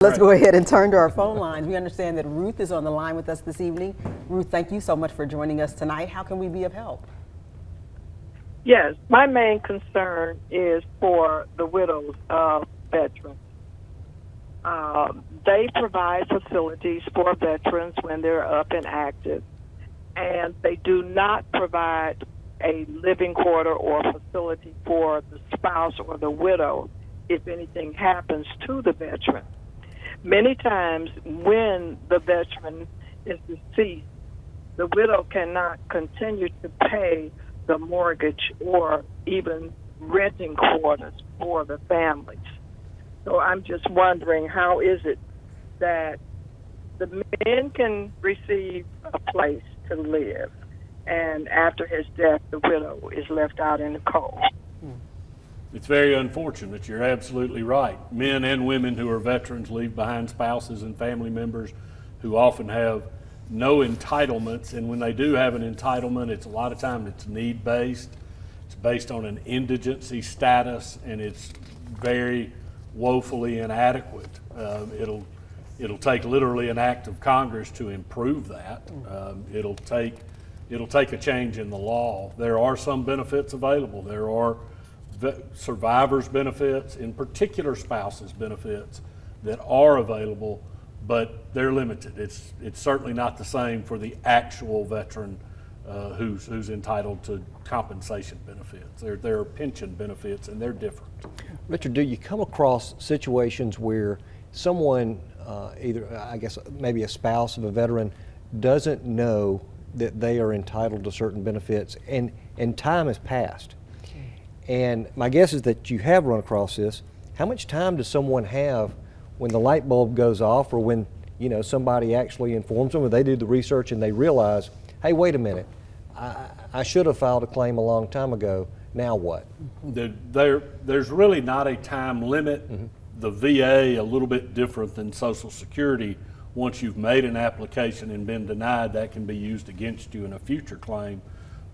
Let's go ahead and turn to our phone lines. We understand that Ruth is on the line with us this evening. Ruth, thank you so much for joining us tonight. How can we be of help? Yes, my main concern is for the widows of veterans. They provide facilities for veterans when they're up and active, and they do not provide a living quarter or facility for the spouse or the widow if anything happens to the veteran. Many times when the veteran is deceased, the widow cannot continue to pay the mortgage or even renting quarters for the families. So I'm just wondering, how is it that the men can receive a place to live, and after his death, the widow is left out in the cold? It's very unfortunate. You're absolutely right. Men and women who are veterans leave behind spouses and family members who often have no entitlements, and when they do have an entitlement, it's a lot of times it's need-based. It's based on an indigency status, and it's very woefully inadequate. It'll take literally an act of Congress to improve that. It'll take a change in the law. There are some benefits available. There are survivors' benefits, in particular spouses' benefits, that are available, but they're limited. It's certainly not the same for the actual veteran who's entitled to compensation benefits. There are pension benefits, and they're different. Richard, do you come across situations where someone, either I guess maybe a spouse of a veteran, doesn't know that they are entitled to certain benefits, and time has passed? And my guess is that you have run across this. How much time does someone have when the light bulb goes off, or when somebody actually informs them, or they do the research and they realize, hey, wait a minute, I should have filed a claim a long time ago. Now what? There's really not a time limit. Mm-hmm. The VA, a little bit different than Social Security. Once you've made an application and been denied, that can be used against you in a future claim.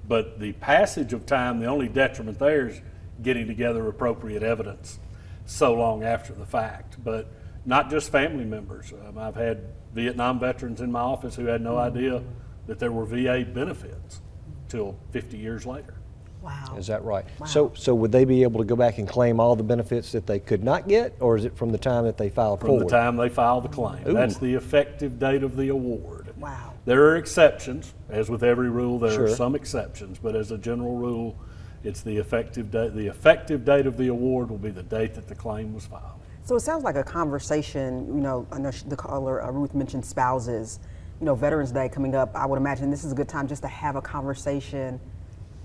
But the passage of time, the only detriment there is getting together appropriate evidence so long after the fact. But not just family members. I've had Vietnam veterans in my office who had no idea that there were VA benefits till 50 years later. Wow. Is that right? Wow. So would they be able to go back and claim all the benefits that they could not get, or is it from the time that they filed forward? From the time they file the claim. Ooh. That's the effective date of the award. Wow. There are exceptions. As with every rule, there are Sure. some exceptions, but as a general rule, it's the effective date. The effective date of the award will be the date that the claim was filed. So it sounds like a conversation, I know the caller, Ruth, mentioned spouses. Veterans Day coming up, I would imagine this is a good time just to have a conversation.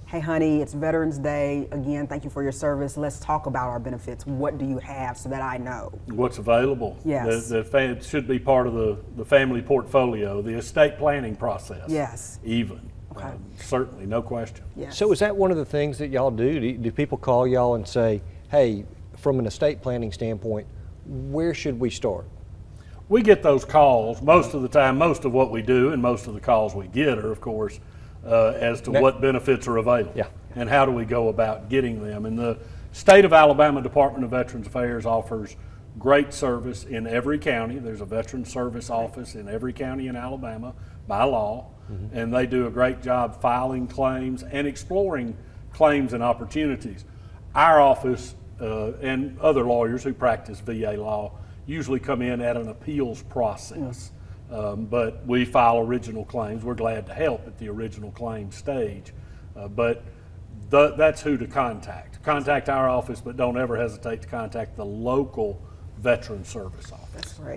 Hey, honey, it's Veterans Day. Again, thank you for your service. Let's talk about our benefits. What do you have so that I know? What's available? Yes. It should be part of the family portfolio, the estate planning process. Yes. Even. Okay. Certainly, no question. Yes. So is that one of the things that y'all do? Do people call y'all and say, hey, from an estate planning standpoint, where should we start? We get those calls most of the time. Most of what we do and most of the calls we get are, of course, as to what benefits are available. Yeah. And how do we go about getting them. And the state of Alabama Department of Veterans Affairs offers great service in every county. There's a Veteran Service Office in every county in Alabama by law. Mm-hmm. And they do a great job filing claims and exploring claims and opportunities. Our office and other lawyers who practice VA law usually come in at an appeals process. But we file original claims. We're glad to help at the original claim stage. But that's who to contact. Contact our office, but don't ever hesitate to contact the local Veteran Service Office. That's great.